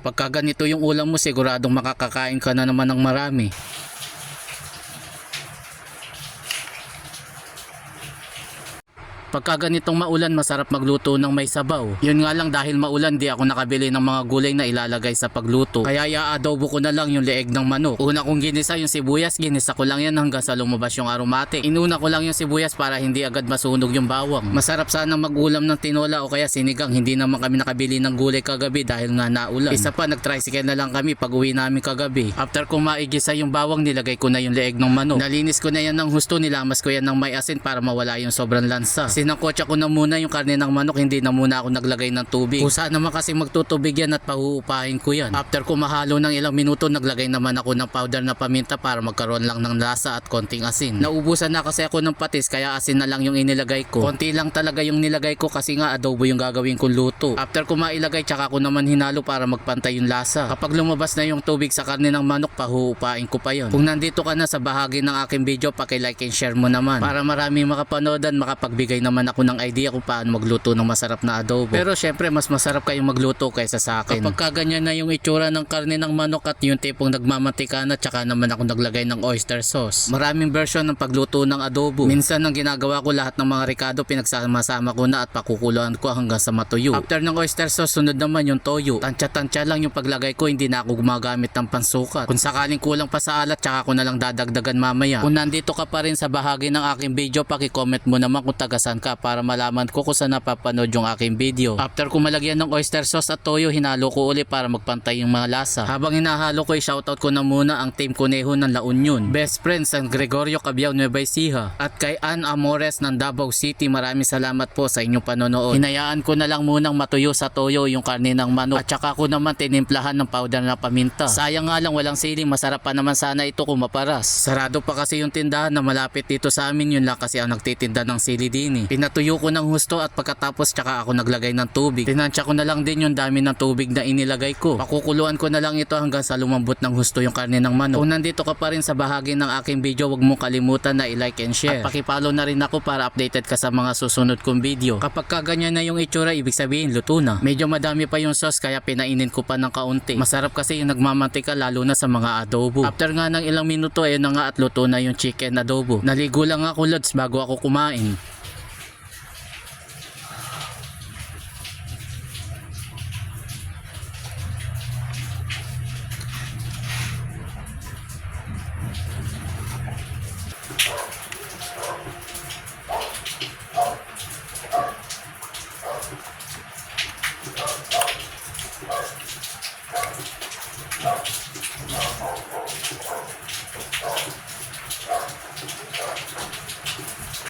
Pagka ganito yung ulam mo, siguradong makakakain ka na naman ng marami. Pagka ganitong maulan, masarap magluto ng may sabaw. Yun nga lang, dahil maulan, di ako nakabili ng mga gulay na ilalagay sa pagluto. Kaya i-adobo ko na lang yung leeg ng manok. Una kong ginisa yung sibuyas, ginisa ko lang yan hanggang sa lumabas yung aromatic. Inuna ko lang yung sibuyas para hindi agad masunog yung bawang. Masarap sana mag-ulam ng tinola o kaya sinigang. Hindi naman kami nakabili ng gulay kagabi dahil nga naulan. Isa pa, nag-tricycle na lang kami pag uwi namin kagabi. After kong maigisa yung bawang, nilagay ko na yung leeg ng manok. Nalinis ko na yan ng husto, nilamas ko yan ng may asin para mawala yung sobrang lansa. Sinangkotsa ko na muna yung karne ng manok, hindi na muna ako naglagay ng tubig. Kusa naman kasi magtutubig yan at pahuupahin ko yan. After ko mahalo ng ilang minuto, naglagay naman ako ng powder na paminta para magkaroon lang ng lasa at konting asin. Naubusan na kasi ako ng patis kaya asin na lang yung inilagay ko. Konti lang talaga yung nilagay ko kasi nga adobo yung gagawin kong luto. After ko mailagay, tsaka ko naman hinalo para magpantay yung lasa. Kapag lumabas na yung tubig sa karne ng manok, pahuupahin ko pa yon. Kung nandito ka na sa bahagi ng aking video, paki-like and share mo naman para maraming makapanood at makapagbigay naman ako ng idea kung paano magluto ng masarap na adobo. Pero syempre, mas masarap kayong magluto kaysa sa akin. Kapag ganyan na yung itsura ng karne ng manok at yung tipong nagmamantika na, tsaka naman ako naglagay ng oyster sauce. Maraming version ng pagluto ng adobo. Minsan ang ginagawa ko, lahat ng mga ricado pinagsama-sama ko na at pakukuluan ko hanggang sa matuyo. After ng oyster sauce, sunod naman yung toyo. Tansya-tansya lang yung paglagay ko, hindi na ako gumagamit ng pansukat. Kung sakaling kulang pa sa alat, tsaka ko na lang dadagdagan mamaya. Kung nandito ka pa rin sa bahagi ng aking video, paki-comment mo naman kung tagasan ka para malaman ko kung saan napapanood yung aking video. After ko malagyan ng oyster sauce at toyo, hinalo ko uli para magpantay yung mga lasa. Habang hinahalo ko, shoutout ko na muna ang Team Conejo ng La Union, Best Friends San Gregorio Cabiao Nueva Ecija, at kay Ann Amores ng Davao City. Maraming salamat po sa inyong panonood. Hinayaan ko na lang munang matuyo sa toyo yung karne ng manok at saka ko naman tinimplahan ng powder na paminta. Sayang nga lang walang siling, masarap pa naman sana ito kung maparas. Sarado pa kasi yung tindahan na malapit dito sa amin, yun lang kasi ang nagtitinda ng sili din. Pinatuyo ko ng husto at pagkatapos tsaka ako naglagay ng tubig. Tinansya ko na lang din yung dami ng tubig na inilagay ko. Pakukuluan ko na lang ito hanggang sa lumambot ng husto yung karne ng manok. Kung nandito ka pa rin sa bahagi ng aking video, huwag mong kalimutan na i-like and share. At pakipollow na rin ako para updated ka sa mga susunod kong video. Kapag kaganyan na yung itsura, ibig sabihin luto na. Medyo madami pa yung sauce kaya pinainin ko pa ng kaunti. Masarap kasi yung nagmamantika lalo na sa mga adobo. After nga ng ilang minuto, ayun na nga at luto na yung chicken adobo. Naligo lang ako lods bago ako kumain.